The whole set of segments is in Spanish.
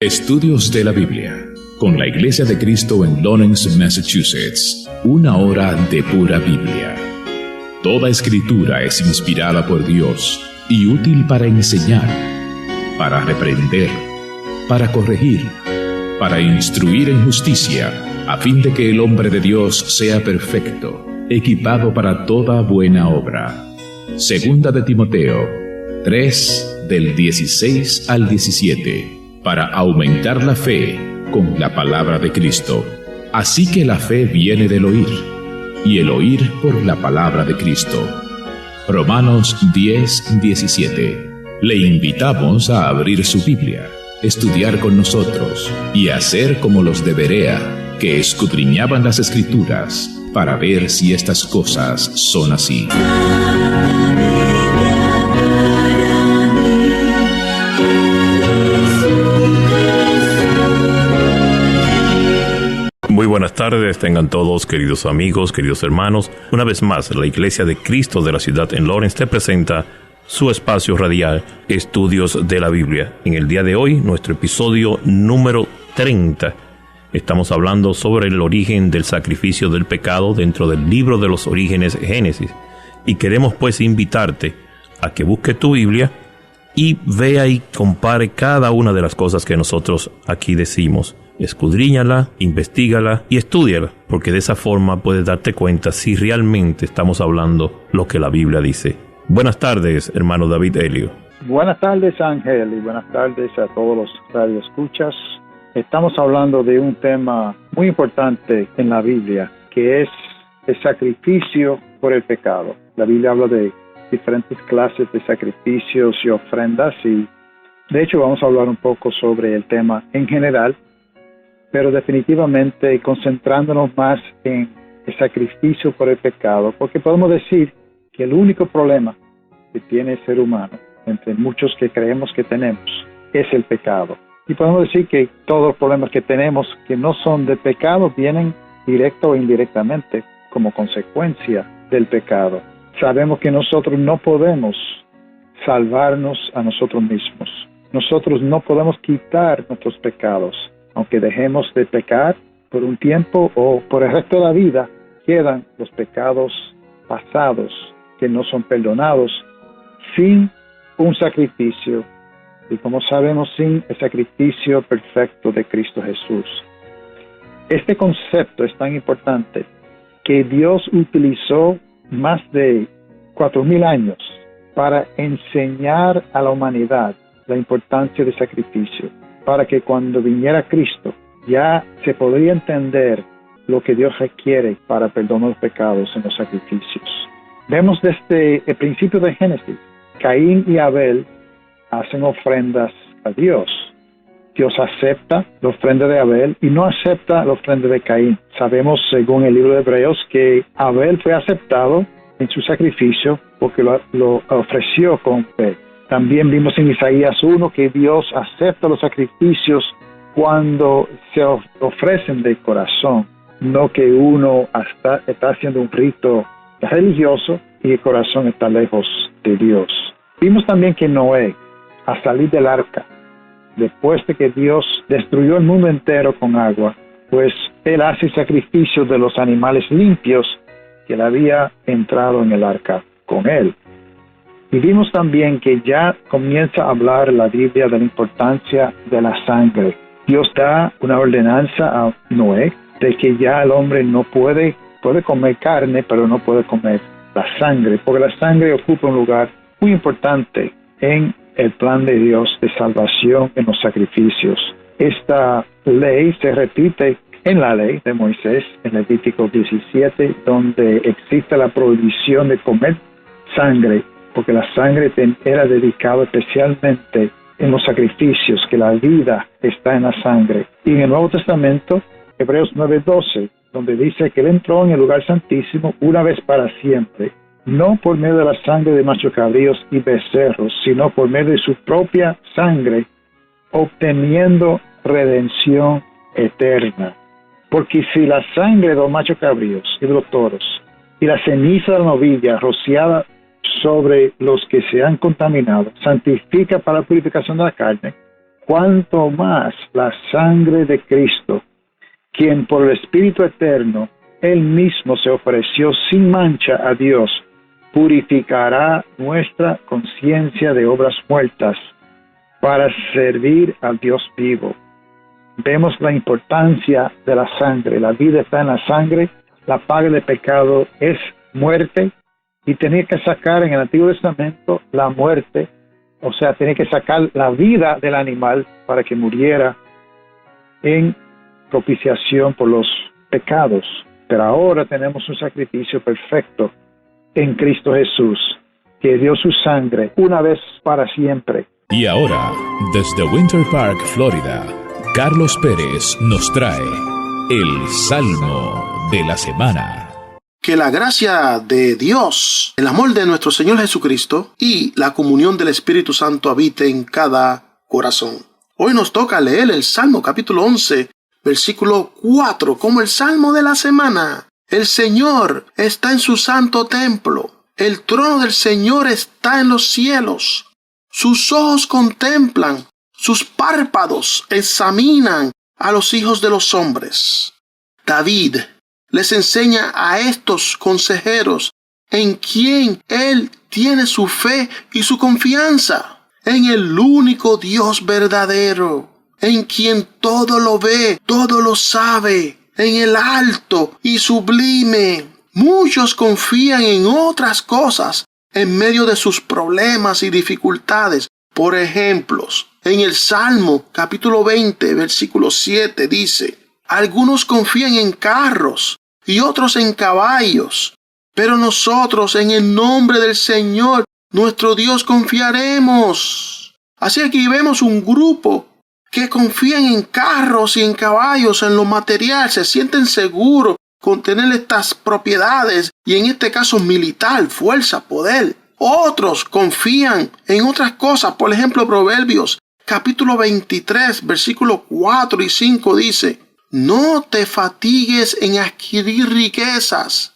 Estudios de la Biblia, con la Iglesia de Cristo en Lawrence, Massachusetts. Una hora de pura Biblia. Toda escritura es inspirada por Dios y útil para enseñar, para reprender, para corregir, para instruir en justicia, a fin de que el hombre de Dios sea perfecto, equipado para toda buena obra. Segunda de Timoteo 3, del 16 al 17. Para aumentar la fe con la palabra de Cristo. Así que la fe viene del oír, y el oír por la palabra de Cristo. Romanos 10, 17. Le invitamos a abrir su Biblia, estudiar con nosotros y hacer como los de Berea, que escudriñaban las Escrituras para ver si estas cosas son así. Muy buenas tardes, tengan todos, queridos amigos, queridos hermanos. Una vez más, la Iglesia de Cristo de la ciudad en Lawrence te presenta su espacio radial, Estudios de la Biblia. En el día de hoy, nuestro episodio número 30. Estamos hablando sobre el origen del sacrificio del pecado dentro del libro de los orígenes Génesis. Y queremos pues invitarte a que busque tu Biblia y vea y compare cada una de las cosas que nosotros aquí decimos. Escudriñala, investígala y estúdiala, porque de esa forma puedes darte cuenta si realmente estamos hablando lo que la Biblia dice. Buenas tardes, hermano David Helio. Buenas tardes, Ángel, y buenas tardes a todos los radioescuchas. Estamos hablando de un tema muy importante en la Biblia, que es el sacrificio por el pecado. La Biblia habla de diferentes clases de sacrificios y ofrendas, y de hecho vamos a hablar un poco sobre el tema en general, pero definitivamente concentrándonos más en el sacrificio por el pecado, porque podemos decir que el único problema que tiene el ser humano, entre muchos que creemos que tenemos, es el pecado. Y podemos decir que todos los problemas que tenemos que no son de pecado vienen directo o indirectamente como consecuencia del pecado. Sabemos que nosotros no podemos salvarnos a nosotros mismos. Nosotros no podemos quitar nuestros pecados. Aunque dejemos de pecar por un tiempo o por el resto de la vida, quedan los pecados pasados que no son perdonados sin un sacrificio. Y como sabemos, sin el sacrificio perfecto de Cristo Jesús. Este concepto es tan importante que Dios utilizó más de 4,000 años para enseñar a la humanidad la importancia del sacrificio, para que cuando viniera Cristo ya se podría entender lo que Dios requiere para perdonar los pecados en los sacrificios. Vemos desde el principio de Génesis, Caín y Abel hacen ofrendas a Dios. Dios acepta la ofrenda de Abel y no acepta la ofrenda de Caín. Sabemos, según el libro de Hebreos, que Abel fue aceptado en su sacrificio porque lo ofreció con fe. También vimos en Isaías 1 que Dios acepta los sacrificios cuando se ofrecen de corazón, no que uno está haciendo un rito religioso y el corazón está lejos de Dios. Vimos también que Noé, al salir del arca, después de que Dios destruyó el mundo entero con agua, pues él hace sacrificio de los animales limpios que él había entrado en el arca con él. Y vimos también que ya comienza a hablar la Biblia de la importancia de la sangre. Dios da una ordenanza a Noé de que ya el hombre no puede comer carne, pero no puede comer la sangre, porque la sangre ocupa un lugar muy importante en el plan de Dios de salvación en los sacrificios. Esta ley se repite en la ley de Moisés, en Levítico 17, donde existe la prohibición de comer sangre, porque la sangre era dedicada especialmente en los sacrificios, que la vida está en la sangre. Y en el Nuevo Testamento, Hebreos 9:12, donde dice que él entró en el lugar santísimo una vez para siempre, no por medio de la sangre de machos cabríos y becerros, sino por medio de su propia sangre, obteniendo redención eterna. Porque si la sangre de los machos cabríos y de los toros y la ceniza de la novilla rociada sobre los que se han contaminado santifica para la purificación de la carne, cuánto más la sangre de Cristo, quien por el Espíritu Eterno, Él mismo se ofreció sin mancha a Dios, purificará nuestra conciencia de obras muertas para servir al Dios vivo. Vemos la importancia de la sangre. La vida está en la sangre, la paga del pecado es muerte, y tenía que sacar en el Antiguo Testamento la muerte, o sea, tenía que sacar la vida del animal para que muriera en propiciación por los pecados. Pero ahora tenemos un sacrificio perfecto en Cristo Jesús, que dio su sangre una vez para siempre. Y ahora, desde Winter Park, Florida, Carlos Pérez nos trae el Salmo de la Semana. Que la gracia de Dios, el amor de nuestro Señor Jesucristo y la comunión del Espíritu Santo habite en cada corazón. Hoy nos toca leer el Salmo capítulo 11, versículo 4, como el Salmo de la semana. El Señor está en su santo templo. El trono del Señor está en los cielos. Sus ojos contemplan, sus párpados examinan a los hijos de los hombres. David les enseña a estos consejeros en quien él tiene su fe y su confianza, en el único Dios verdadero, en quien todo lo ve, todo lo sabe, en el alto y sublime. Muchos confían en otras cosas en medio de sus problemas y dificultades. Por ejemplo, en el Salmo capítulo 20, versículo 7 dice: algunos confían en carros y otros en caballos, pero nosotros en el nombre del Señor, nuestro Dios, confiaremos. Así aquí vemos un grupo que confían en carros y en caballos, en lo material, se sienten seguros con tener estas propiedades y en este caso militar, fuerza, poder. Otros confían en otras cosas, por ejemplo, Proverbios capítulo 23, versículos 4 y 5 dice: no te fatigues en adquirir riquezas.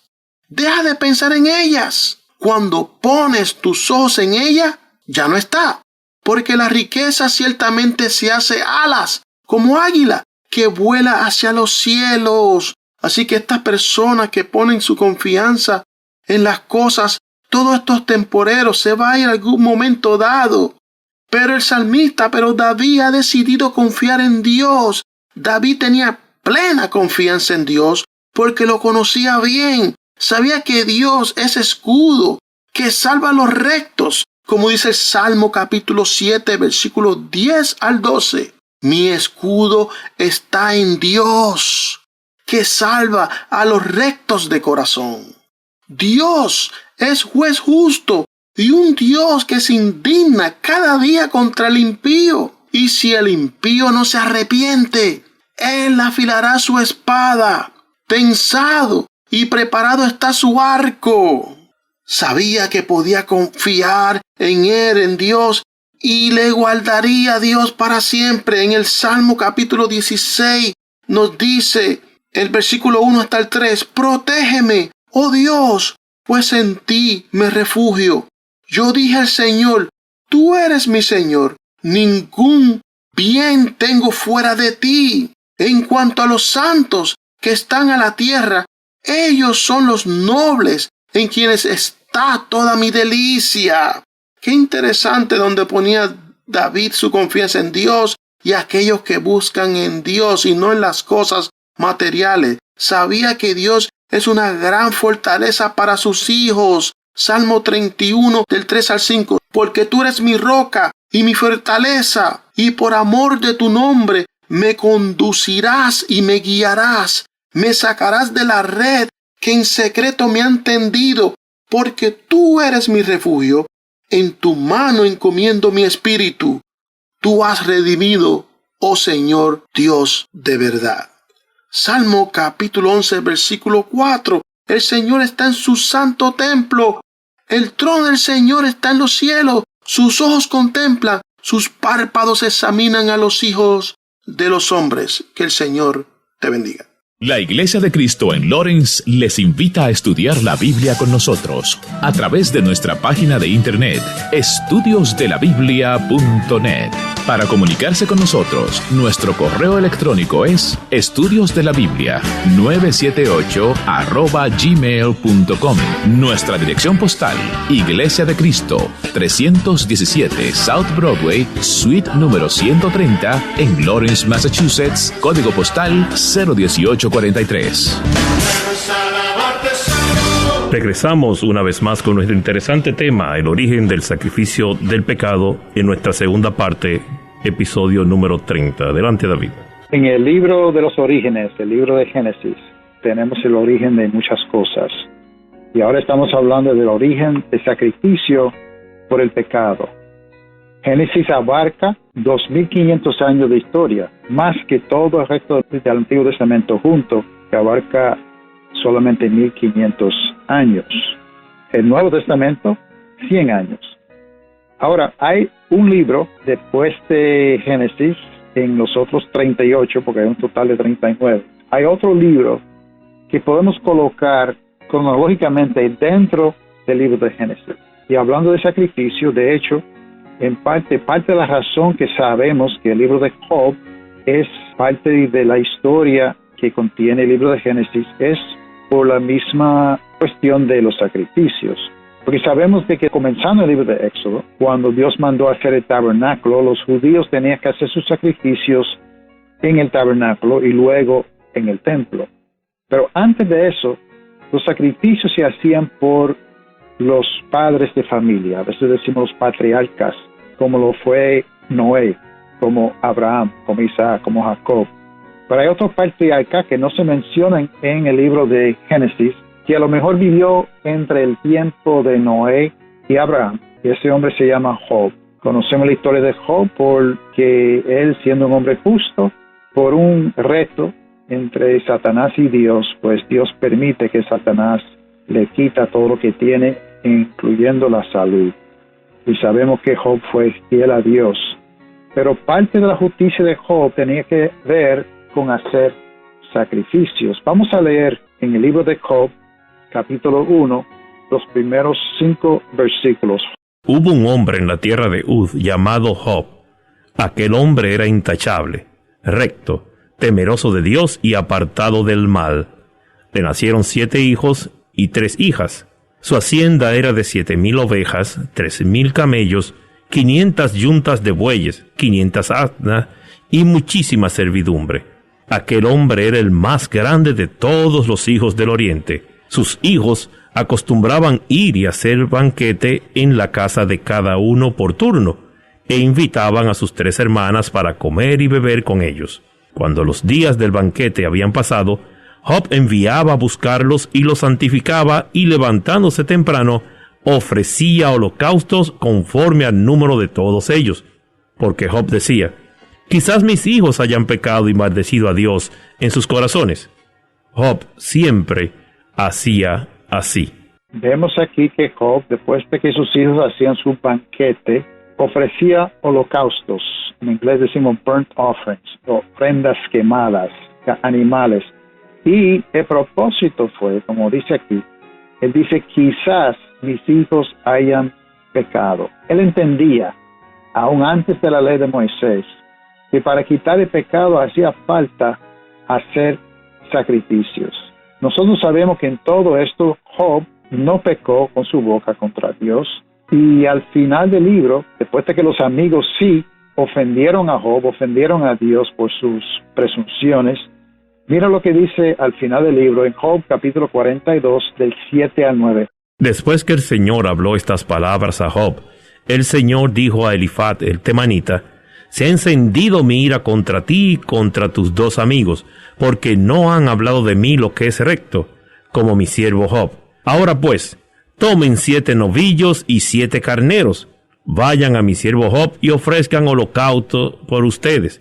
Deja de pensar en ellas. Cuando pones tus ojos en ella, ya no está. Porque la riqueza ciertamente se hace alas, como águila, que vuela hacia los cielos. Así que estas personas que ponen su confianza en las cosas, todos estos temporeros, se va a ir algún momento dado. Pero David ha decidido confiar en Dios. David tenía plena confianza en Dios porque lo conocía bien. Sabía que Dios es escudo, que salva a los rectos, como dice el Salmo capítulo 7, versículos 10 al 12. Mi escudo está en Dios, que salva a los rectos de corazón. Dios es juez justo y un Dios que se indigna cada día contra el impío. Y si el impío no se arrepiente, Él afilará su espada. Tensado y preparado está su arco. Sabía que podía confiar en Él, en Dios, y le guardaría a Dios para siempre. En el Salmo capítulo 16 nos dice, el versículo 1 hasta el 3, protégeme, oh Dios, pues en ti me refugio. Yo dije al Señor, tú eres mi Señor, ningún bien tengo fuera de ti. En cuanto a los santos que están a la tierra, ellos son los nobles en quienes está toda mi delicia. Qué interesante donde ponía David su confianza en Dios y aquellos que buscan en Dios y no en las cosas materiales. Sabía que Dios es una gran fortaleza para sus hijos. Salmo 31 del 3 al 5. Porque tú eres mi roca y mi fortaleza, y por amor de tu nombre me conducirás y me guiarás. Me sacarás de la red que en secreto me han tendido, porque tú eres mi refugio. En tu mano encomiendo mi espíritu. Tú has redimido, oh Señor Dios de verdad. Salmo capítulo 11, versículo 4. El Señor está en su santo templo. El trono del Señor está en los cielos. Sus ojos contemplan, sus párpados examinan a los hijos de los hombres. Que el Señor te bendiga. La Iglesia de Cristo en Lawrence les invita a estudiar la Biblia con nosotros a través de nuestra página de internet estudiosdelabiblia.net. Para comunicarse con nosotros, nuestro correo electrónico es estudiosdelabiblia978@gmail.com. Nuestra dirección postal, Iglesia de Cristo, 317 South Broadway, suite número 130, en Lawrence, Massachusetts, código postal 01843. Regresamos una vez más con nuestro interesante tema, el origen del sacrificio del pecado, en nuestra segunda parte, episodio número 30. Adelante, David. En el libro de los orígenes, el libro de Génesis, tenemos el origen de muchas cosas. Y ahora estamos hablando del origen del sacrificio por el pecado. Génesis abarca 2500 años de historia, más que todo el resto del Antiguo Testamento junto, que abarca solamente 1500 años. El Nuevo Testamento, 100 años. Ahora, hay un libro después de Génesis, en los otros 38, porque hay un total de 39. Hay otro libro que podemos colocar cronológicamente dentro del libro de Génesis. Y hablando de sacrificio, de hecho, en parte de la razón que sabemos que el libro de Job es parte de la historia que contiene el libro de Génesis es por la misma cuestión de los sacrificios. Porque sabemos de que comenzando el libro de Éxodo, cuando Dios mandó a hacer el tabernáculo, los judíos tenían que hacer sus sacrificios en el tabernáculo y luego en el templo. Pero antes de eso, los sacrificios se hacían por los padres de familia, a veces decimos los patriarcas, como lo fue Noé, como Abraham, como Isaac, como Jacob. Pero hay otro patriarca que no se mencionan en el libro de Génesis, que a lo mejor vivió entre el tiempo de Noé y Abraham, y ese hombre se llama Job. Conocemos la historia de Job porque él, siendo un hombre justo, por un reto entre Satanás y Dios, pues Dios permite que Satanás le quita todo lo que tiene, incluyendo la salud. Y sabemos que Job fue fiel a Dios. Pero parte de la justicia de Job tenía que ver con hacer sacrificios. Vamos a leer en el libro de Job, capítulo 1, los primeros 5 versículos. Hubo un hombre en la tierra de Uz llamado Job. Aquel hombre era intachable, recto, temeroso de Dios y apartado del mal. Le nacieron 7 hijos y 3 hijas. Su hacienda era de 7,000 ovejas, 13,000 camellos, 500 yuntas de bueyes, 500 asnas y muchísima servidumbre. Aquel hombre era el más grande de todos los hijos del oriente. Sus hijos acostumbraban ir y hacer banquete en la casa de cada uno por turno, e invitaban a sus 3 hermanas para comer y beber con ellos. Cuando los días del banquete habían pasado, Job enviaba a buscarlos y los santificaba, y levantándose temprano, ofrecía holocaustos conforme al número de todos ellos. Porque Job decía: quizás mis hijos hayan pecado y maldecido a Dios en sus corazones. Job siempre hacía así. Vemos aquí que Job, después de que sus hijos hacían su banquete, ofrecía holocaustos. En inglés decimos burnt offerings, ofrendas quemadas, animales. Y el propósito fue, como dice aquí, él dice: quizás mis hijos hayan pecado. Él entendía, aún antes de la ley de Moisés, que para quitar el pecado hacía falta hacer sacrificios. Nosotros sabemos que en todo esto Job no pecó con su boca contra Dios, y al final del libro, después de que los amigos sí ofendieron a Job, ofendieron a Dios por sus presunciones, mira lo que dice al final del libro en Job capítulo 42 del 7 al 9. Después que el Señor habló estas palabras a Job, el Señor dijo a Elifat el temanita: se ha encendido mi ira contra ti y contra tus 2 amigos, porque no han hablado de mí lo que es recto, como mi siervo Job. Ahora pues, tomen 7 novillos y 7 carneros, vayan a mi siervo Job y ofrezcan holocausto por ustedes.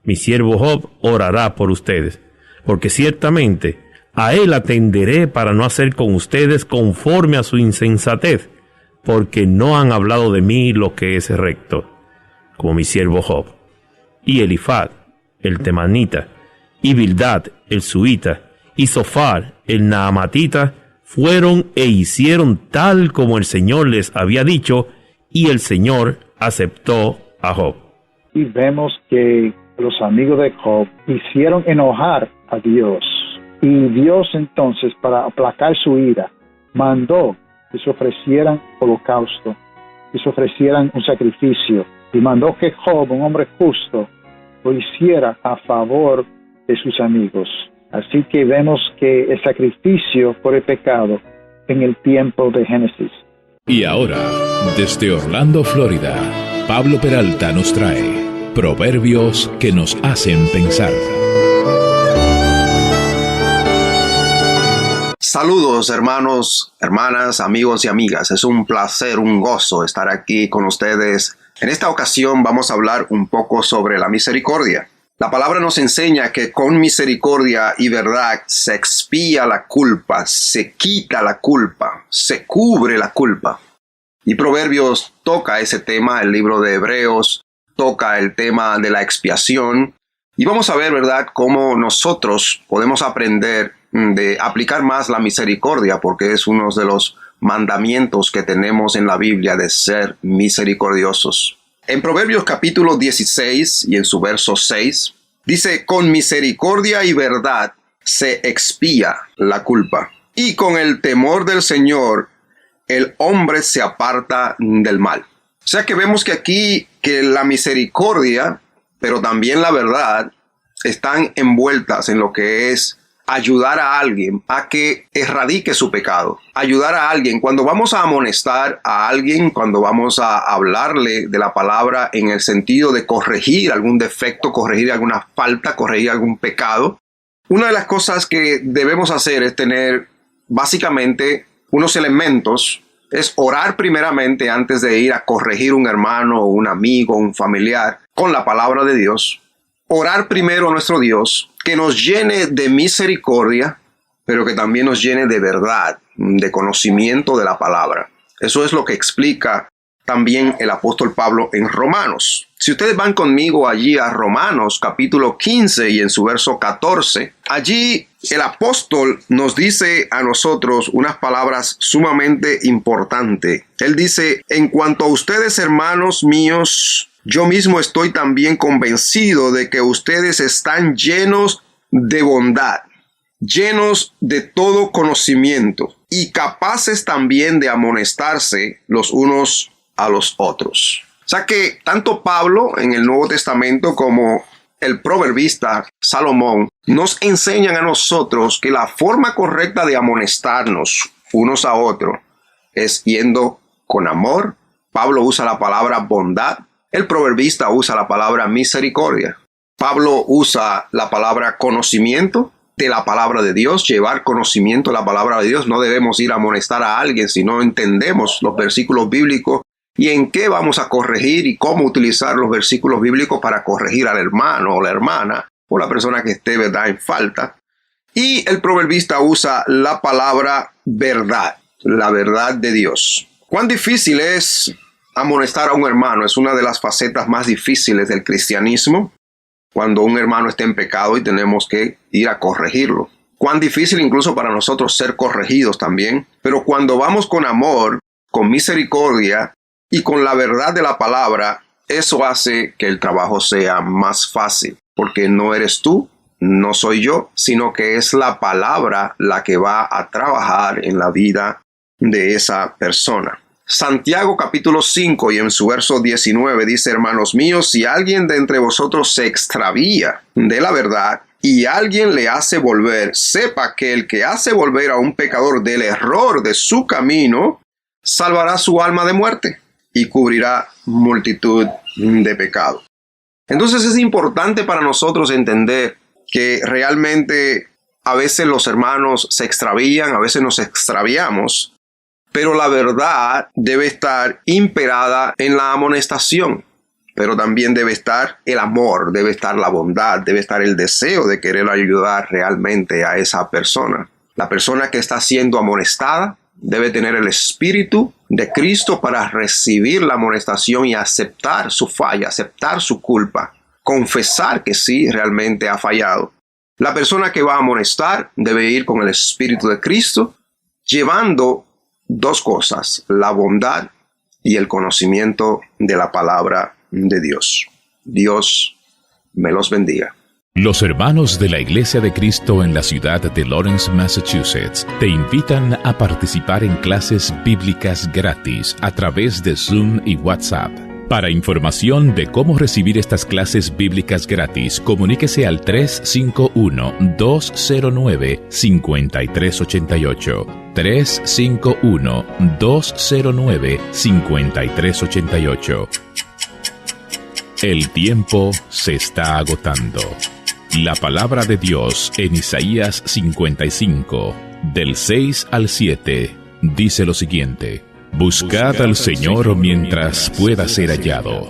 Mi siervo Job orará por ustedes, porque ciertamente a él atenderé para no hacer con ustedes conforme a su insensatez, porque no han hablado de mí lo que es recto, como mi siervo Job. Y Elifat, el temanita, y Bildad el suita, y Zofar el naamatita, fueron e hicieron tal como el Señor les había dicho, y el Señor aceptó a Job. Y vemos que los amigos de Job hicieron enojar a Dios. Y Dios entonces, para aplacar su ira, mandó que se ofrecieran holocausto, que se ofrecieran un sacrificio. Y mandó que Job, un hombre justo, lo hiciera a favor de sus amigos. Así que vemos que el sacrificio por el pecado en el tiempo de Génesis. Y ahora, desde Orlando, Florida, Pablo Peralta nos trae Proverbios que nos hacen pensar. Saludos hermanos, hermanas, amigos y amigas. Es un placer, un gozo estar aquí con ustedes. En esta ocasión vamos a hablar un poco sobre la misericordia. La palabra nos enseña que con misericordia y verdad se expía la culpa, se quita la culpa, se cubre la culpa. Y Proverbios toca ese tema, el libro de Hebreos toca el tema de la expiación. Y vamos a ver, ¿verdad?, cómo nosotros podemos aprender de aplicar más la misericordia, porque es uno de los mandamientos que tenemos en la Biblia de ser misericordiosos. En Proverbios capítulo 16 y en su verso 6, dice: con misericordia y verdad se expía la culpa, y con el temor del Señor el hombre se aparta del mal. O sea que vemos que aquí que la misericordia, pero también la verdad, están envueltas en lo que es ayudar a alguien a que erradique su pecado. Ayudar a alguien cuando vamos a amonestar a alguien, cuando vamos a hablarle de la palabra en el sentido de corregir algún defecto, corregir alguna falta, corregir algún pecado. Una de las cosas que debemos hacer es tener básicamente unos elementos. Es orar primeramente antes de ir a corregir un hermano, un amigo, un familiar con la palabra de Dios. Orar primero a nuestro Dios, que nos llene de misericordia, pero que también nos llene de verdad, de conocimiento de la palabra. Eso es lo que explica también el apóstol Pablo en Romanos. Si ustedes van conmigo allí a Romanos capítulo 15 y en su verso 14, allí el apóstol nos dice a nosotros unas palabras sumamente importantes. Él dice: en cuanto a ustedes, hermanos míos, yo mismo estoy también convencido de que ustedes están llenos de bondad, llenos de todo conocimiento y capaces también de amonestarse los unos a los otros. O sea que tanto Pablo en el Nuevo Testamento como el proverbista Salomón nos enseñan a nosotros que la forma correcta de amonestarnos unos a otros es yendo con amor. Pablo usa la palabra bondad. El proverbista usa la palabra misericordia. Pablo usa la palabra conocimiento de la palabra de Dios, llevar conocimiento de la palabra de Dios. No debemos ir a amonestar a alguien si no entendemos los versículos bíblicos y en qué vamos a corregir y cómo utilizar los versículos bíblicos para corregir al hermano o la hermana o la persona que esté, ¿verdad?, en falta. Y el proverbista usa la palabra verdad, la verdad de Dios. ¿Cuán difícil es amonestar a un hermano? Es una de las facetas más difíciles del cristianismo, cuando un hermano está en pecado y tenemos que ir a corregirlo. Cuán difícil incluso para nosotros ser corregidos también. Pero cuando vamos con amor, con misericordia y con la verdad de la palabra, eso hace que el trabajo sea más fácil, porque no eres tú, no soy yo, sino que es la palabra la que va a trabajar en la vida de esa persona. Santiago capítulo 5 y en su verso 19 dice: hermanos míos, si alguien de entre vosotros se extravía de la verdad y alguien le hace volver, sepa que el que hace volver a un pecador del error de su camino, salvará su alma de muerte y cubrirá multitud de pecados. Entonces es importante para nosotros entender que realmente a veces los hermanos se extravían, a veces nos extraviamos, pero la verdad debe estar imperada en la amonestación, pero también debe estar el amor, debe estar la bondad, debe estar el deseo de querer ayudar realmente a esa persona. La persona que está siendo amonestada debe tener el espíritu de Cristo para recibir la amonestación y aceptar su falla, aceptar su culpa, confesar que sí, realmente ha fallado. La persona que va a amonestar debe ir con el Espíritu de Cristo, llevando dos cosas: la bondad y el conocimiento de la palabra de Dios. Dios me los bendiga. Los hermanos de la Iglesia de Cristo en la ciudad de Lawrence, Massachusetts, te invitan a participar en clases bíblicas gratis a través de Zoom y WhatsApp. Para información de cómo recibir estas clases bíblicas gratis, comuníquese al 351-209-5388. 351-209-5388. El tiempo se está agotando. La palabra de Dios en Isaías 55, del 6 al 7, dice lo siguiente: Buscad al Señor mientras pueda ser hallado.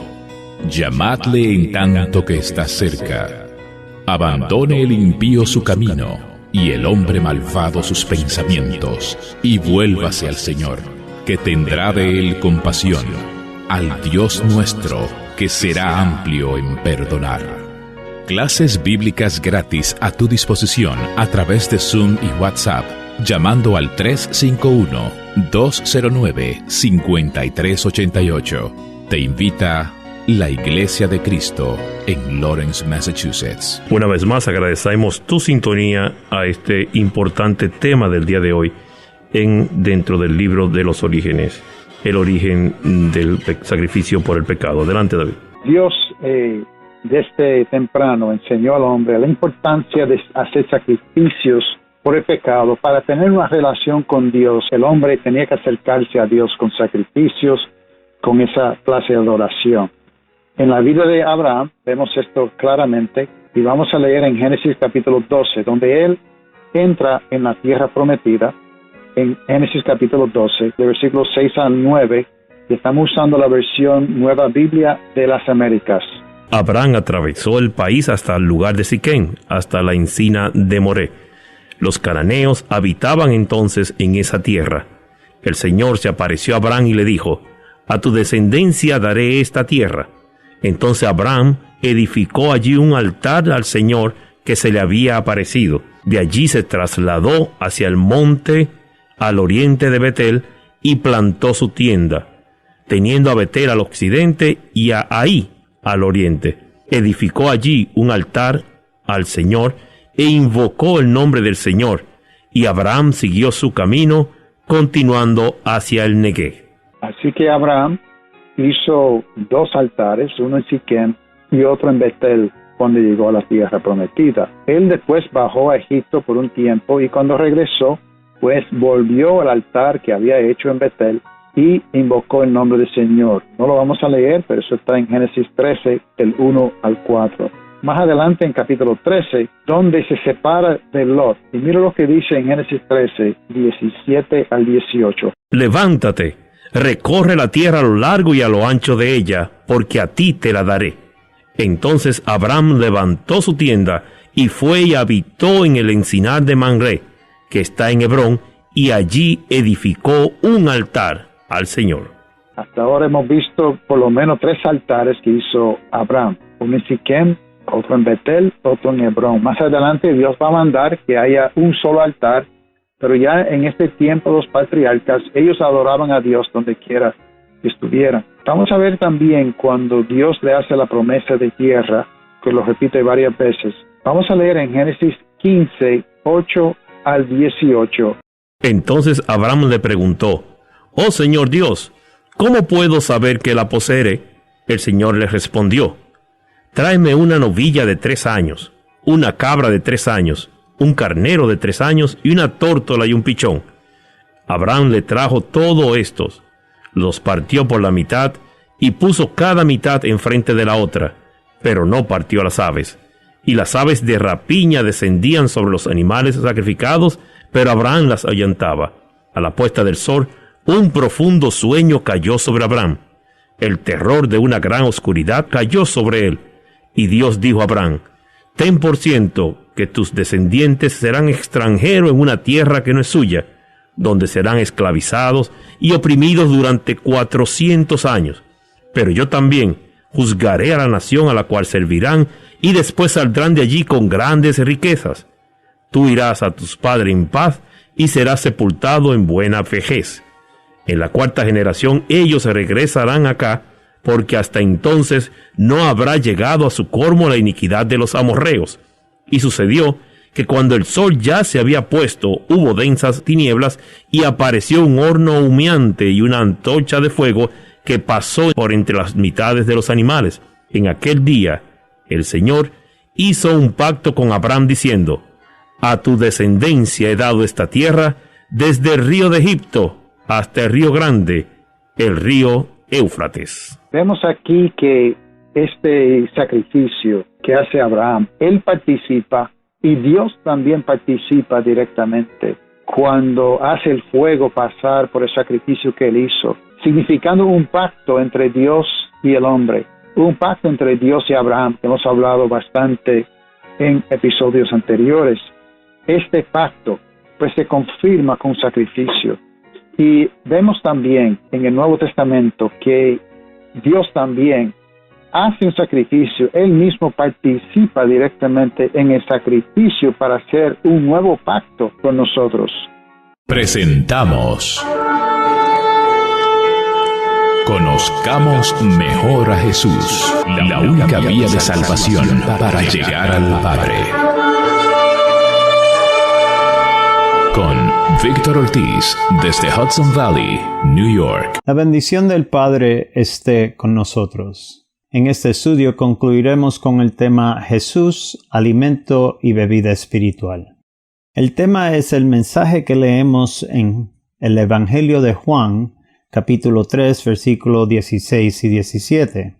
Llamadle en tanto que está cerca. Abandone el impío su camino, y el hombre malvado sus pensamientos, y vuélvase al Señor, que tendrá de él compasión, al Dios nuestro, que será amplio en perdonar. Clases bíblicas gratis a tu disposición a través de Zoom y WhatsApp, llamando al 351-209-5388. Te invita la Iglesia de Cristo en Lawrence, Massachusetts. Una vez más agradecemos tu sintonía a este importante tema del día de hoy dentro del libro de los orígenes, el origen del sacrificio por el pecado. Adelante, David. Dios desde temprano enseñó al hombre la importancia de hacer sacrificios por el pecado. Para tener una relación con Dios, el hombre tenía que acercarse a Dios con sacrificios, con esa clase de adoración. En la vida de Abraham vemos esto claramente, y vamos a leer en Génesis capítulo 12, donde él entra en la tierra prometida. En Génesis capítulo 12, de versículos 6 al 9, y estamos usando la versión Nueva Biblia de las Américas. Abraham atravesó el país hasta el lugar de Siquén, hasta la encina de Moré. Los cananeos habitaban entonces en esa tierra. El Señor se apareció a Abraham y le dijo: a tu descendencia daré esta tierra. Entonces Abraham edificó allí un altar al Señor que se le había aparecido. De allí se trasladó hacia el monte al oriente de Betel y plantó su tienda, teniendo a Betel al occidente y a Ahí al oriente. Edificó allí un altar al Señor e invocó el nombre del Señor, y Abraham siguió su camino, continuando hacia el Neguev. Así que Abraham hizo dos altares, uno en Siquem y otro en Betel, cuando llegó a la tierra prometida. Él después bajó a Egipto por un tiempo, y cuando regresó, pues volvió al altar que había hecho en Betel y invocó el nombre del Señor. No lo vamos a leer, pero eso está en Génesis 13, del 1 al 4. Más adelante en capítulo 13, donde se separa de Lot. Y mira lo que dice en Génesis 13, 17 al 18. Levántate, recorre la tierra a lo largo y a lo ancho de ella, porque a ti te la daré. Entonces Abraham levantó su tienda y fue y habitó en el encinar de Mamré, que está en Hebrón, y allí edificó un altar al Señor. Hasta ahora hemos visto por lo menos 3 altares que hizo Abraham. Uno en Siquem, otro en Betel, otro en Hebrón. Más adelante Dios va a mandar que haya un solo altar, pero ya en este tiempo los patriarcas, ellos adoraban a Dios donde quiera que estuvieran. Vamos a ver también cuando Dios le hace la promesa de tierra, que lo repite varias veces. Vamos a leer en Génesis 15, 8 al 18. Entonces Abraham le preguntó: «Oh Señor Dios, ¿cómo puedo saber que la poseeré?» El Señor le respondió: «Tráeme una novilla de 3 años, una cabra de 3 años, un carnero de 3 años y una tórtola y un pichón». Abraham le trajo todos estos, los partió por la mitad y puso cada mitad enfrente de la otra, pero no partió las aves. Y las aves de rapiña descendían sobre los animales sacrificados, pero Abraham las ahuyentaba. A la puesta del sol, un profundo sueño cayó sobre Abraham. El terror de una gran oscuridad cayó sobre él. Y Dios dijo a Abraham: «Ten por ciento que tus descendientes serán extranjeros en una tierra que no es suya, donde serán esclavizados y oprimidos durante 400 años. Pero yo también juzgaré a la nación a la cual servirán, y después saldrán de allí con grandes riquezas. Tú irás a tus padres en paz, y serás sepultado en buena vejez. En la cuarta generación ellos regresarán acá, porque hasta entonces no habrá llegado a su colmo la iniquidad de los amorreos. Y sucedió que cuando el sol ya se había puesto, hubo densas tinieblas, y apareció un horno humeante y una antorcha de fuego que pasó por entre las mitades de los animales. En aquel día, el Señor hizo un pacto con Abraham diciendo: a tu descendencia he dado esta tierra, desde el río de Egipto hasta el río grande, el río Éufrates. Vemos aquí que este sacrificio que hace Abraham, él participa y Dios también participa directamente cuando hace el fuego pasar por el sacrificio que él hizo, significando un pacto entre Dios y el hombre, un pacto entre Dios y Abraham, que hemos hablado bastante en episodios anteriores. Este pacto pues se confirma con sacrificio. Y vemos también en el Nuevo Testamento que Dios también hace un sacrificio. Él mismo participa directamente en el sacrificio para hacer un nuevo pacto con nosotros. Presentamos Conozcamos mejor a Jesús, la única vía de salvación para llegar al Padre. Con Víctor Ortiz, desde Hudson Valley, New York. La bendición del Padre esté con nosotros. En este estudio concluiremos con el tema Jesús, alimento y bebida espiritual. El tema es el mensaje que leemos en el Evangelio de Juan, capítulo 3, versículos 16 y 17.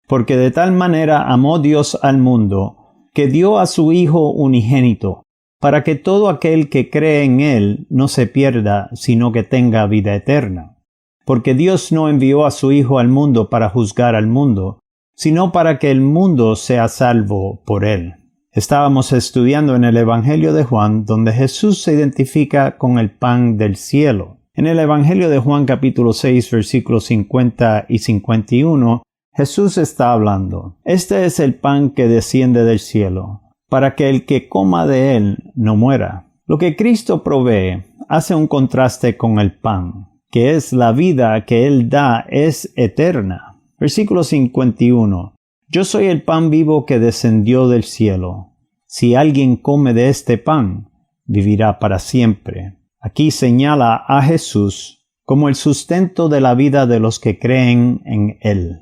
Porque de tal manera amó Dios al mundo, que dio a su Hijo unigénito, para que todo aquel que cree en Él no se pierda, sino que tenga vida eterna. Porque Dios no envió a su Hijo al mundo para juzgar al mundo, sino para que el mundo sea salvo por Él. Estábamos estudiando en el Evangelio de Juan, donde Jesús se identifica con el pan del cielo. En el Evangelio de Juan capítulo 6, versículos 50 y 51, Jesús está hablando. Este es el pan que desciende del cielo, para que el que coma de él no muera. Lo que Cristo provee hace un contraste con el pan, que es la vida que Él da, es eterna. Versículo 51. Yo soy el pan vivo que descendió del cielo. Si alguien come de este pan, vivirá para siempre. Aquí señala a Jesús como el sustento de la vida de los que creen en Él.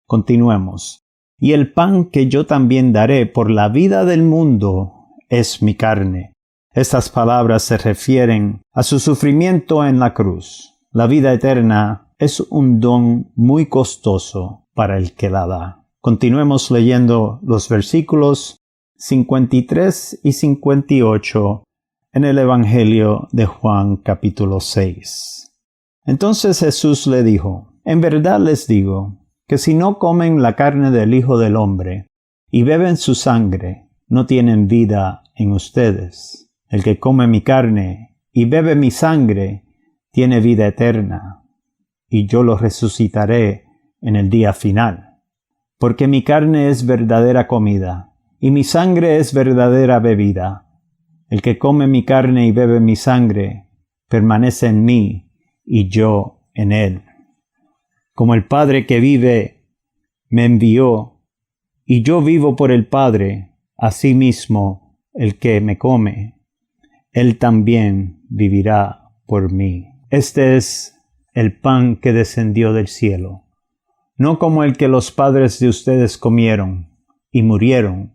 Continuemos. Y el pan que yo también daré por la vida del mundo es mi carne. Estas palabras se refieren a su sufrimiento en la cruz. La vida eterna es un don muy costoso para el que la da. Continuemos leyendo los versículos 53 y 58 en el Evangelio de Juan capítulo 6. Entonces Jesús le dijo: en verdad les digo, que si no comen la carne del Hijo del Hombre y beben su sangre, no tienen vida en ustedes. El que come mi carne y bebe mi sangre, tiene vida eterna, y yo lo resucitaré en el día final. Porque mi carne es verdadera comida, y mi sangre es verdadera bebida. El que come mi carne y bebe mi sangre, permanece en mí, y yo en él. Como el Padre que vive me envió, y yo vivo por el Padre, asimismo el que me come, él también vivirá por mí. Este es el pan que descendió del cielo, no como el que los padres de ustedes comieron y murieron.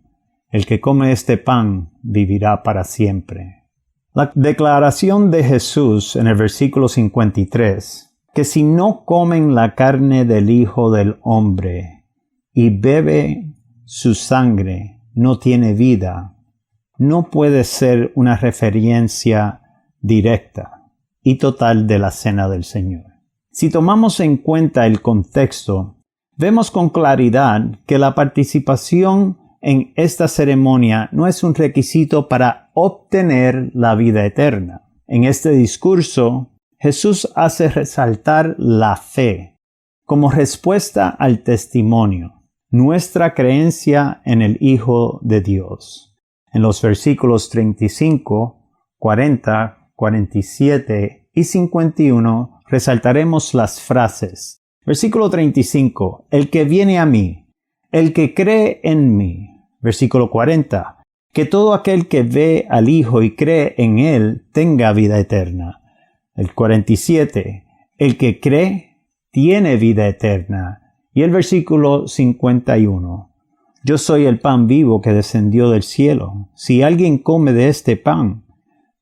El que come este pan vivirá para siempre. La declaración de Jesús en el versículo 53, que si no comen la carne del Hijo del Hombre y bebe su sangre, no tiene vida, no puede ser una referencia directa y total de la Cena del Señor. Si tomamos en cuenta el contexto, vemos con claridad que la participación en esta ceremonia no es un requisito para obtener la vida eterna. En este discurso, Jesús hace resaltar la fe como respuesta al testimonio. nuestra creencia en el Hijo de Dios. En los versículos 35, 40, 47 y 51 resaltaremos las frases. Versículo 35, el que viene a mí, el que cree en mí. Versículo 40, que todo aquel que ve al Hijo y cree en Él tenga vida eterna. El 47, el que cree tiene vida eterna. Y el versículo 51, yo soy el pan vivo que descendió del cielo. Si alguien come de este pan,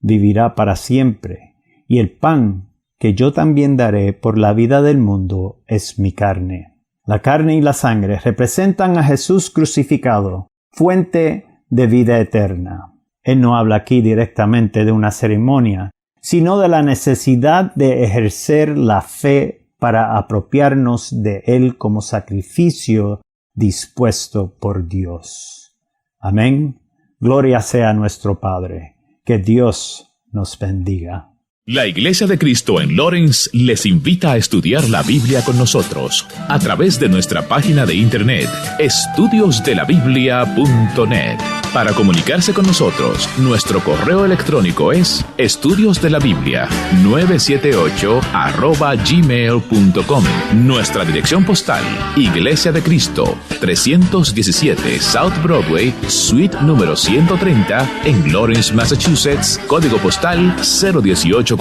vivirá para siempre. Y el pan que yo también daré por la vida del mundo es mi carne. La carne y la sangre representan a Jesús crucificado, fuente de vida eterna. Él no habla aquí directamente de una ceremonia, sino de la necesidad de ejercer la fe para apropiarnos de Él como sacrificio dispuesto por Dios. Amén. Gloria sea a nuestro Padre. Que Dios nos bendiga. La Iglesia de Cristo en Lawrence les invita a estudiar la Biblia con nosotros a través de nuestra página de internet estudiosdelabiblia.net. Para comunicarse con nosotros, nuestro correo electrónico es estudiosdelabiblia978@gmail.com. Nuestra dirección postal, Iglesia de Cristo, 317 South Broadway, suite número 130, en Lawrence, Massachusetts, código postal 01843.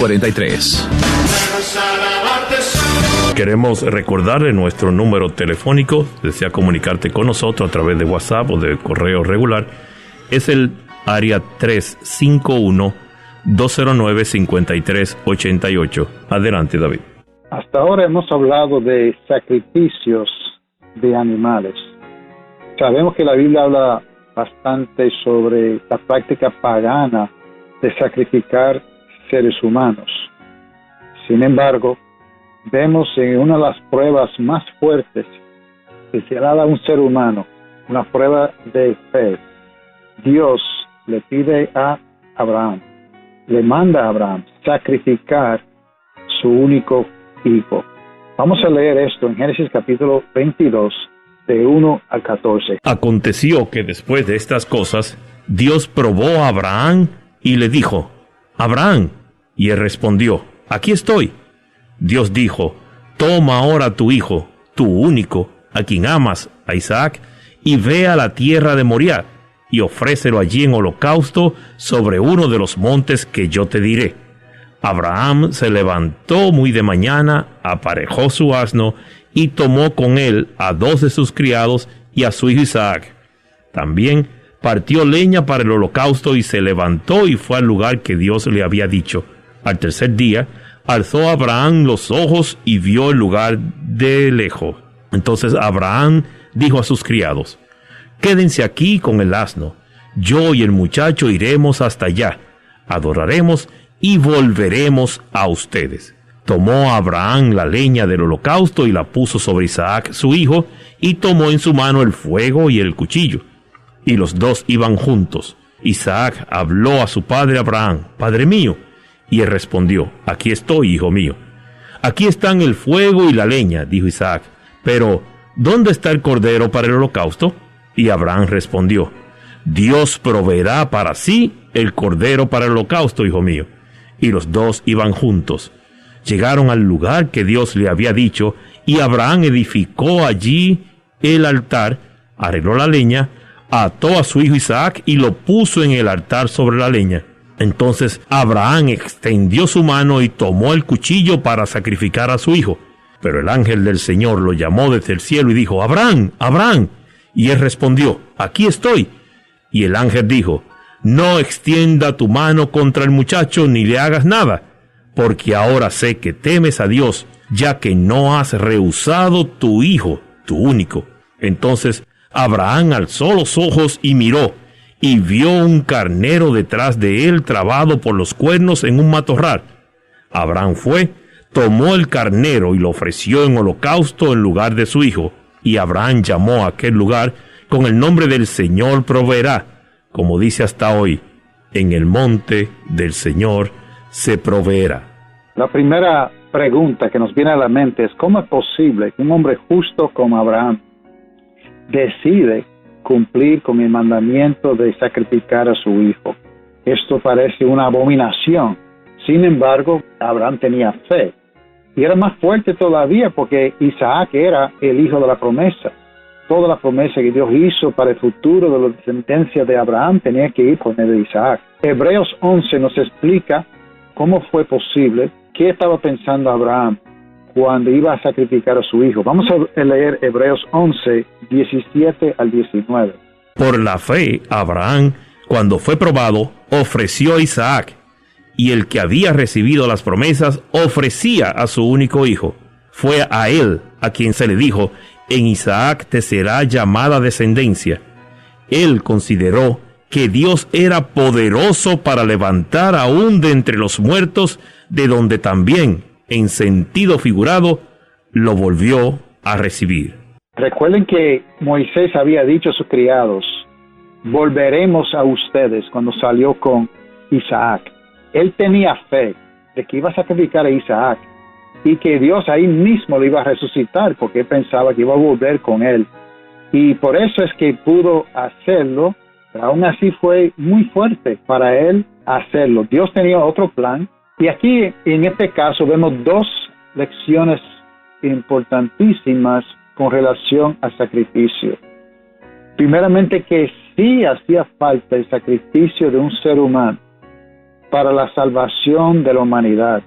Queremos recordarle nuestro número telefónico. Desea comunicarte con nosotros a través de WhatsApp o de correo regular. Es el área 351-209-5388. Adelante, David. Hasta ahora hemos hablado de sacrificios de animales. Sabemos que la Biblia habla bastante sobre la práctica pagana de sacrificar seres humanos. Sin embargo, vemos en una de las pruebas más fuertes que se da a un ser humano, una prueba de fe. Dios le pide a Abraham, le manda a Abraham sacrificar su único hijo. Vamos a leer esto en Génesis capítulo 22, de 1 al 14. Aconteció que después de estas cosas, Dios probó a Abraham y le dijo: Abraham. Y él respondió: aquí estoy. Dios dijo: toma ahora tu hijo, tu único, a quien amas, a Isaac, y ve a la tierra de Moriah, y ofrécelo allí en holocausto sobre uno de los montes que yo te diré. Abraham se levantó muy de mañana, aparejó su asno, y tomó con él a 2 de sus criados y a su hijo Isaac. También partió leña para el holocausto y se levantó y fue al lugar que Dios le había dicho. Al tercer día, alzó Abraham los ojos y vio el lugar de lejos. Entonces Abraham dijo a sus criados: quédense aquí con el asno. Yo y el muchacho iremos hasta allá, adoraremos y volveremos a ustedes. Tomó Abraham la leña del holocausto y la puso sobre Isaac su hijo, y tomó en su mano el fuego y el cuchillo. Y los dos iban juntos. Isaac habló a su padre Abraham: Padre mío. Y él respondió: aquí estoy, hijo mío. Aquí están el fuego y la leña, dijo Isaac, pero ¿dónde está el cordero para el holocausto? Y Abraham respondió: Dios proveerá para sí el cordero para el holocausto, hijo mío. Y los dos iban juntos. Llegaron al lugar que Dios le había dicho, y Abraham edificó allí el altar, arregló la leña, ató a su hijo Isaac y lo puso en el altar sobre la leña. Entonces Abraham extendió su mano y tomó el cuchillo para sacrificar a su hijo. Pero el ángel del Señor lo llamó desde el cielo y dijo: Abraham, Abraham. Y él respondió: aquí estoy. Y el ángel dijo: no extienda tu mano contra el muchacho ni le hagas nada, porque ahora sé que temes a Dios, ya que no has rehusado tu hijo, tu único. Entonces Abraham alzó los ojos y miró, y vio un carnero detrás de él trabado por los cuernos en un matorral. Abraham fue, tomó el carnero y lo ofreció en holocausto en lugar de su hijo. Y Abraham llamó a aquel lugar con el nombre del Señor proveerá, como dice hasta hoy: en el monte del Señor se proveerá. La primera pregunta que nos viene a la mente es: ¿cómo es posible que un hombre justo como Abraham decide cumplir con el mandamiento de sacrificar a su hijo. Esto parece una abominación. Sin embargo, Abraham tenía fe. Y era más fuerte todavía porque Isaac era el hijo de la promesa. Toda la promesa que Dios hizo para el futuro de la descendencia de Abraham tenía que ir por medio de Isaac. Hebreos 11 nos explica cómo fue posible, qué estaba pensando Abraham cuando iba a sacrificar a su hijo. Vamos a leer Hebreos 11, 17 al 19. Por la fe, Abraham, cuando fue probado, ofreció a Isaac, y el que había recibido las promesas ofrecía a su único hijo. Fue a él a quien se le dijo: en Isaac te será llamada descendencia. Él consideró que Dios era poderoso para levantar aún de entre los muertos, de donde también, en sentido figurado, lo volvió a recibir. Recuerden que Moisés había dicho a sus criados: volveremos a ustedes, cuando salió con Isaac. Él tenía fe de que iba a sacrificar a Isaac y que Dios ahí mismo lo iba a resucitar, porque él pensaba que iba a volver con él. Y por eso es que pudo hacerlo, pero aún así fue muy fuerte para él hacerlo. Dios tenía otro plan. Y aquí, en este caso, vemos dos lecciones importantísimas con relación al sacrificio. Primeramente, que sí hacía falta el sacrificio de un ser humano para la salvación de la humanidad.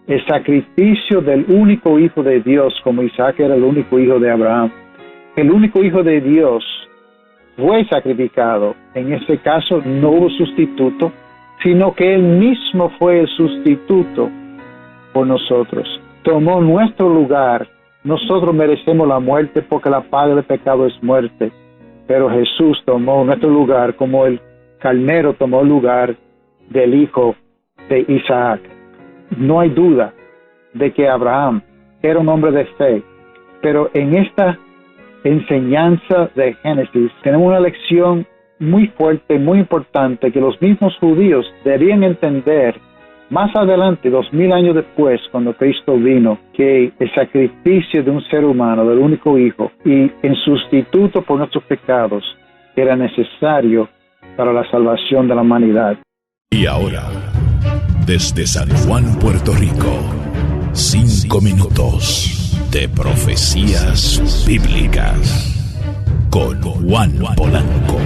El sacrificio del único hijo de Dios, como Isaac era el único hijo de Abraham. El único hijo de Dios fue sacrificado. En este caso no hubo sustituto, sino que él mismo fue el sustituto por nosotros. Tomó nuestro lugar. Nosotros merecemos la muerte porque la paga del pecado es muerte. Pero Jesús tomó nuestro lugar, como el carnero tomó el lugar del hijo de Isaac. No hay duda de que Abraham era un hombre de fe, pero en esta enseñanza de Génesis tenemos una lección muy fuerte, muy importante, que los mismos judíos debían entender más adelante, 2000 años después, cuando Cristo vino, que el sacrificio de un ser humano, del único hijo, y en sustituto por nuestros pecados, era necesario para la salvación de la humanidad. Y ahora, desde San Juan, Puerto Rico, 5 minutos de profecías bíblicas con Juan Polanco.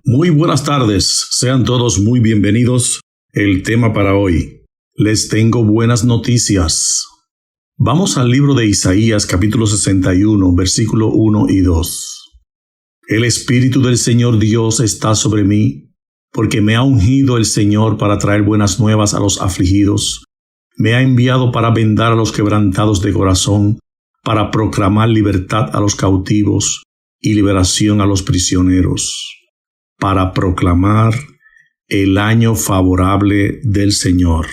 Muy buenas tardes, sean todos muy bienvenidos. El tema para hoy: les tengo buenas noticias. Vamos al libro de Isaías, capítulo 61, versículo 1 y 2. El Espíritu del Señor Dios está sobre mí, porque me ha ungido el Señor para traer buenas nuevas a los afligidos. Me ha enviado para vendar a los quebrantados de corazón, para proclamar libertad a los cautivos y liberación a los prisioneros, para proclamar el año favorable del Señor.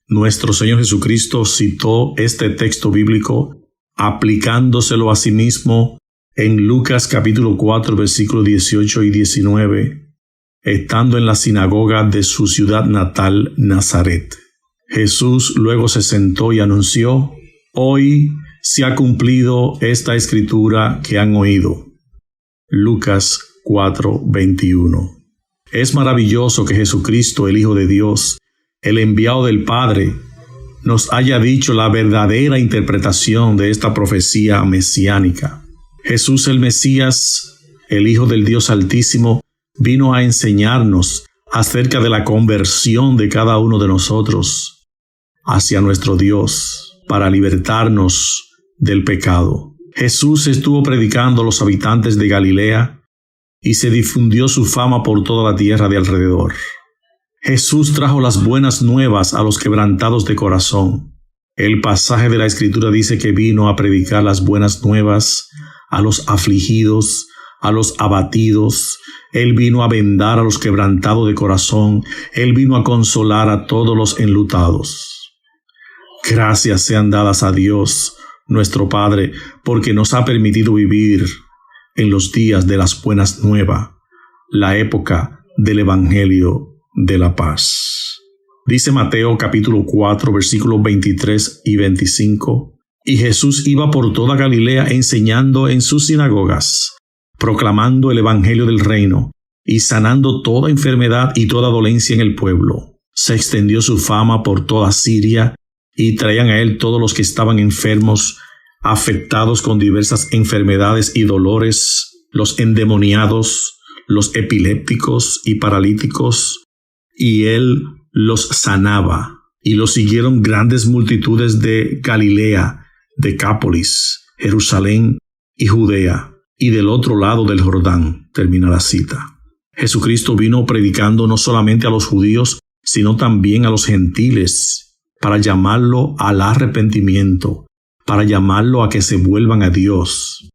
Nuestro Señor Jesucristo citó este texto bíblico aplicándoselo a sí mismo en Lucas capítulo 4, versículos 18 y 19, estando en la sinagoga de su ciudad natal, Nazaret. Jesús luego se sentó y anunció: hoy se ha cumplido esta escritura que han oído. Lucas 4:21. Es maravilloso que Jesucristo, el Hijo de Dios, el enviado del Padre, nos haya dicho la verdadera interpretación de esta profecía mesiánica. Jesús el Mesías, el Hijo del Dios Altísimo, vino a enseñarnos acerca de la conversión de cada uno de nosotros hacia nuestro Dios para libertarnos del pecado. Jesús estuvo predicando a los habitantes de Galilea y se difundió su fama por toda la tierra de alrededor. Jesús trajo las buenas nuevas a los quebrantados de corazón. El pasaje de la Escritura dice que vino a predicar las buenas nuevas a los afligidos, a los abatidos. Él vino a vendar a los quebrantados de corazón. Él vino a consolar a todos los enlutados. Gracias sean dadas a Dios, nuestro Padre, porque nos ha permitido vivir en los días de las buenas nuevas, la época del Evangelio de la paz. Dice Mateo capítulo 4, versículos 23 y 25, Y Jesús iba por toda Galilea enseñando en sus sinagogas, proclamando el evangelio del reino y sanando toda enfermedad y toda dolencia en el pueblo. Se extendió su fama por toda Siria y traían a él todos los que estaban enfermos, afectados con diversas enfermedades y dolores, los endemoniados, los epilépticos y paralíticos, y él los sanaba. Y lo siguieron grandes multitudes de Galilea, Decápolis, Jerusalén y Judea, y del otro lado del Jordán. Termina la cita. Jesucristo vino predicando no solamente a los judíos, sino también a los gentiles, para llamarlo al arrepentimiento, para llamarlo a que se vuelvan a Dios.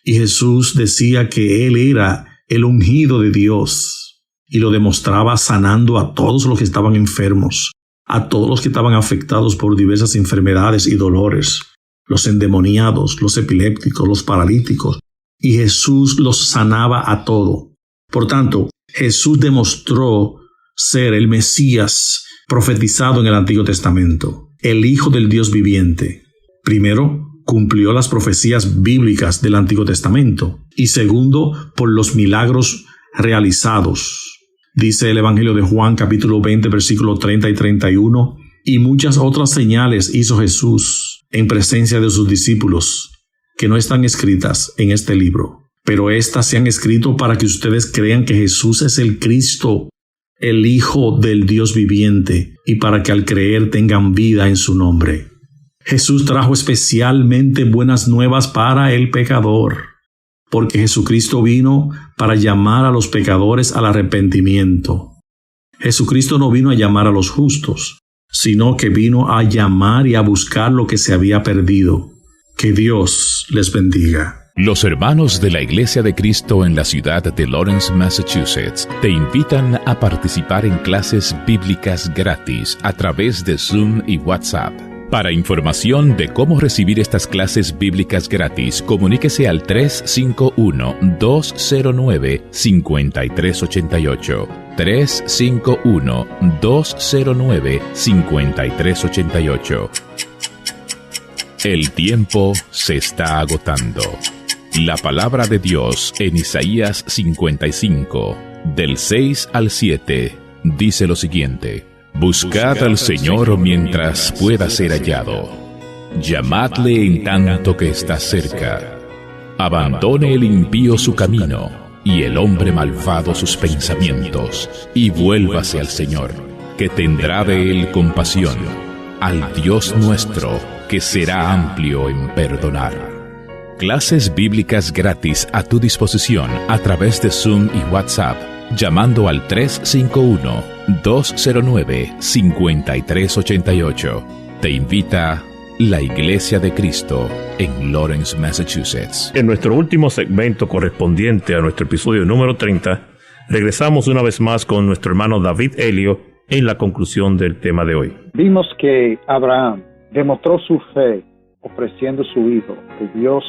Y Jesús decía que Él era el ungido de Dios, y lo demostraba sanando a todos los que estaban enfermos, a todos los que estaban afectados por diversas enfermedades y dolores, los endemoniados, los epilépticos, los paralíticos, y Jesús los sanaba a todos. Por tanto, Jesús demostró ser el Mesías profetizado en el Antiguo Testamento, el Hijo del Dios viviente. Primero, cumplió las profecías bíblicas del Antiguo Testamento, y segundo, por los milagros realizados. Dice el Evangelio de Juan, capítulo 20, versículos 30 y 31, y muchas otras señales hizo Jesús en presencia de sus discípulos, que no están escritas en este libro, pero éstas se han escrito para que ustedes crean que Jesús es el Cristo, el Hijo del Dios viviente, y para que al creer tengan vida en su nombre. Jesús trajo especialmente buenas nuevas para el pecador, porque Jesucristo vino para llamar a los pecadores al arrepentimiento. Jesucristo no vino a llamar a los justos, sino que vino a llamar y a buscar lo que se había perdido. Que Dios les bendiga. Los hermanos de la Iglesia de Cristo en la ciudad de Lawrence, Massachusetts, te invitan a participar en clases bíblicas gratis a través de Zoom y WhatsApp. Para información de cómo recibir estas clases bíblicas gratis, comuníquese al 351-209-5388. 351-209-5388. El tiempo se está agotando. La palabra de Dios en Isaías 55, del 6 al 7, dice lo siguiente: Buscad al Señor mientras pueda ser hallado. Llamadle en tanto que está cerca. Abandone el impío su camino, y el hombre malvado sus pensamientos, y vuélvase al Señor, que tendrá de él compasión, al Dios nuestro, que será amplio en perdonar. Clases bíblicas gratis a tu disposición a través de Zoom y WhatsApp, llamando al 351-209-5388. Te invita la Iglesia de Cristo en Lawrence, Massachusetts. En nuestro último segmento correspondiente a nuestro episodio número 30, regresamos una vez más con nuestro hermano David Elio en la conclusión del tema de hoy. Vimos que Abraham demostró su fe ofreciendo su hijo, que Dios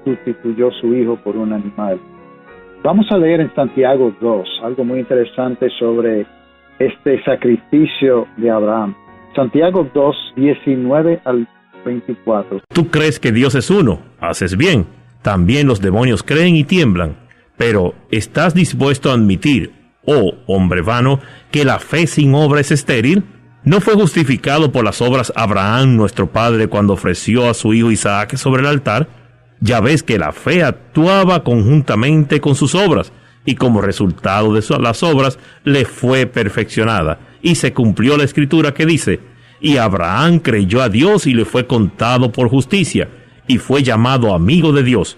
sustituyó su hijo por un animal. Vamos a leer en Santiago 2 algo muy interesante sobre este sacrificio de Abraham. Santiago 2, 19 al 24. Tú crees que Dios es uno, haces bien. También los demonios creen y tiemblan. Pero ¿estás dispuesto a admitir, oh hombre vano, que la fe sin obra es estéril? ¿No fue justificado por las obras Abraham, nuestro padre, cuando ofreció a su hijo Isaac sobre el altar? Ya ves que la fe actuaba conjuntamente con sus obras, y como resultado de las obras le fue perfeccionada, y se cumplió la escritura que dice: y Abraham creyó a Dios y le fue contado por justicia, y fue llamado amigo de Dios.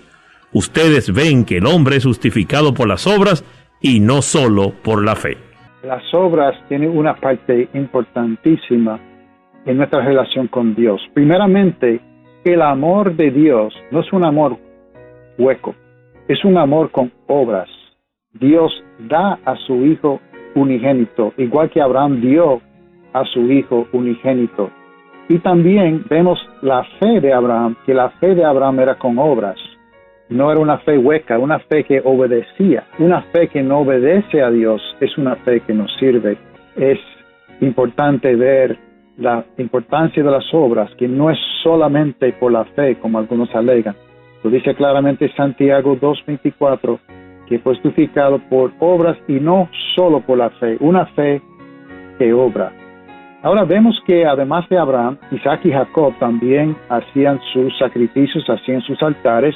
Ustedes ven que el hombre es justificado por las obras y no solo por la fe. Las obras tienen una parte importantísima en nuestra relación con Dios. Primeramente, el amor de Dios no es un amor hueco, es un amor con obras. Dios da a su Hijo unigénito, igual que Abraham dio a su Hijo unigénito. Y también vemos la fe de Abraham, que la fe de Abraham era con obras. No era una fe hueca, una fe que obedecía. Una fe que no obedece a Dios es una fe que no sirve. Es importante ver la importancia de las obras, que no es solamente por la fe, como algunos alegan. Lo dice claramente Santiago 2:24, que fue justificado por obras y no solo por la fe, una fe que obra. Ahora vemos que además de Abraham, Isaac y Jacob también hacían sus sacrificios, hacían sus altares.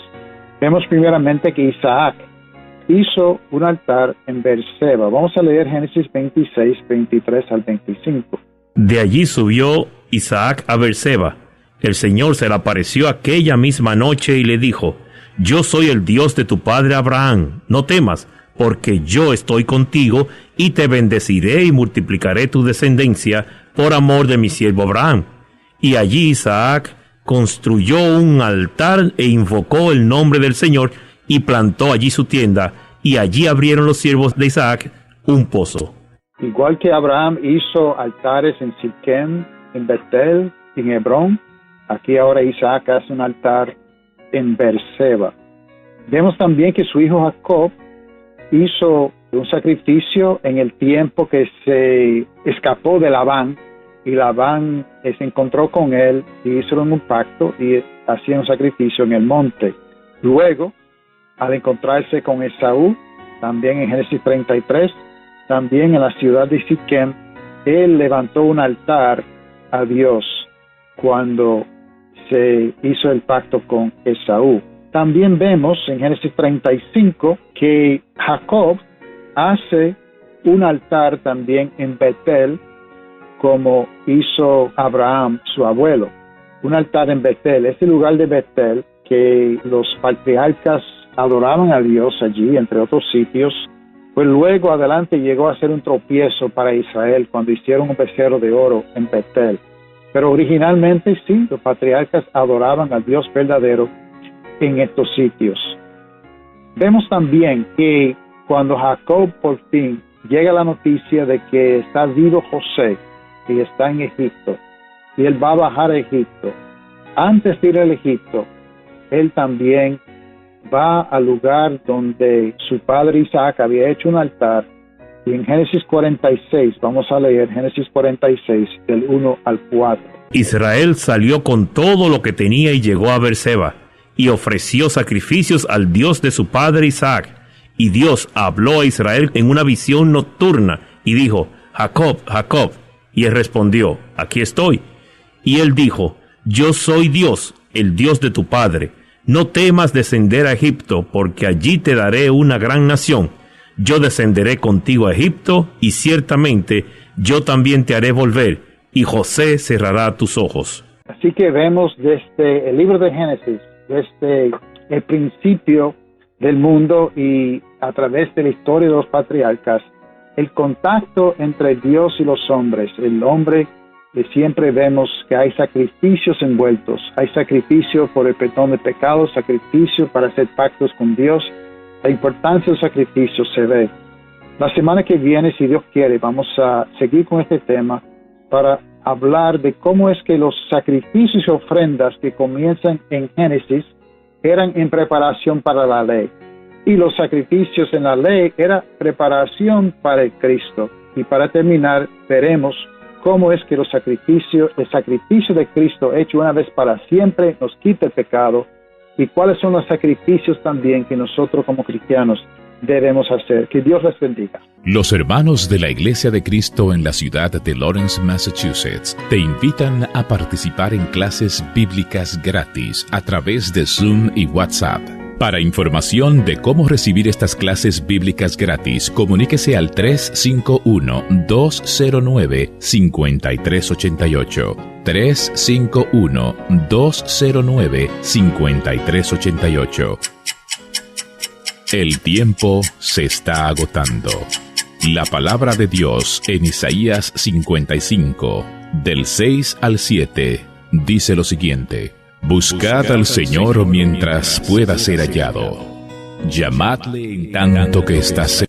Vemos primeramente que Isaac hizo un altar en Beerseba. Vamos a leer Génesis 26, 23 al 25. De allí subió Isaac a Beerseba. El Señor se le apareció aquella misma noche y le dijo: Yo soy el Dios de tu padre Abraham, no temas, porque yo estoy contigo y te bendeciré y multiplicaré tu descendencia por amor de mi siervo Abraham. Y allí Isaac construyó un altar e invocó el nombre del Señor y plantó allí su tienda, y allí abrieron los siervos de Isaac un pozo. Igual que Abraham hizo altares en Siquem, en Betel, en Hebrón, aquí ahora Isaac hace un altar en Beerseba. Vemos también que su hijo Jacob hizo un sacrificio en el tiempo que se escapó de Labán, y Labán se encontró con él y hicieron un pacto y hacían un sacrificio en el monte. Luego, al encontrarse con Esaú, también en Génesis 33, también en la ciudad de Siquem, él levantó un altar a Dios cuando se hizo el pacto con Esaú. También vemos en Génesis 35 que Jacob hace un altar también en Betel, como hizo Abraham, su abuelo. Un altar en Betel, ese lugar de Betel que los patriarcas adoraban a Dios allí, entre otros sitios, pues luego adelante llegó a ser un tropiezo para Israel cuando hicieron un becerro de oro en Betel. Pero originalmente sí, los patriarcas adoraban al Dios verdadero en estos sitios. Vemos también que cuando Jacob por fin llega la noticia de que está vivo José y está en Egipto, y él va a bajar a Egipto, antes de ir al Egipto, él también va al lugar donde su padre Isaac había hecho un altar, y en Génesis 46, vamos a leer Génesis 46, del 1 al 4. Israel salió con todo lo que tenía y llegó a Beerseba, y ofreció sacrificios al Dios de su padre Isaac. Y Dios habló a Israel en una visión nocturna, y dijo: Jacob, Jacob. Y él respondió: Aquí estoy. Y él dijo: Yo soy Dios, el Dios de tu padre. No temas descender a Egipto, porque allí te daré una gran nación. Yo descenderé contigo a Egipto, y ciertamente yo también te haré volver, y José cerrará tus ojos. Así que vemos desde el libro de Génesis, desde el principio del mundo y a través de la historia de los patriarcas, el contacto entre Dios y los hombres. El hombre, que siempre vemos que hay sacrificios envueltos, hay sacrificio por el perdón de pecados, sacrificio para hacer pactos con Dios. La importancia de los sacrificios se ve. La semana que viene, si Dios quiere, vamos a seguir con este tema para hablar de cómo es que los sacrificios y ofrendas que comienzan en Génesis eran en preparación para la ley. Y los sacrificios en la ley era preparación para el Cristo. Y para terminar, veremos cómo es que el sacrificio de Cristo hecho una vez para siempre nos quita el pecado, y cuáles son los sacrificios también que nosotros como cristianos debemos hacer. Que Dios les bendiga. Los hermanos de la Iglesia de Cristo en la ciudad de Lawrence, Massachusetts, te invitan a participar en clases bíblicas gratis a través de Zoom y WhatsApp. Para información de cómo recibir estas clases bíblicas gratis, comuníquese al 351-209-5388. 351-209-5388. El tiempo se está agotando. La palabra de Dios en Isaías 55, del 6 al 7, dice lo siguiente: Buscad al Señor mientras pueda ser hallado. Llamadle en tanto que está cerca.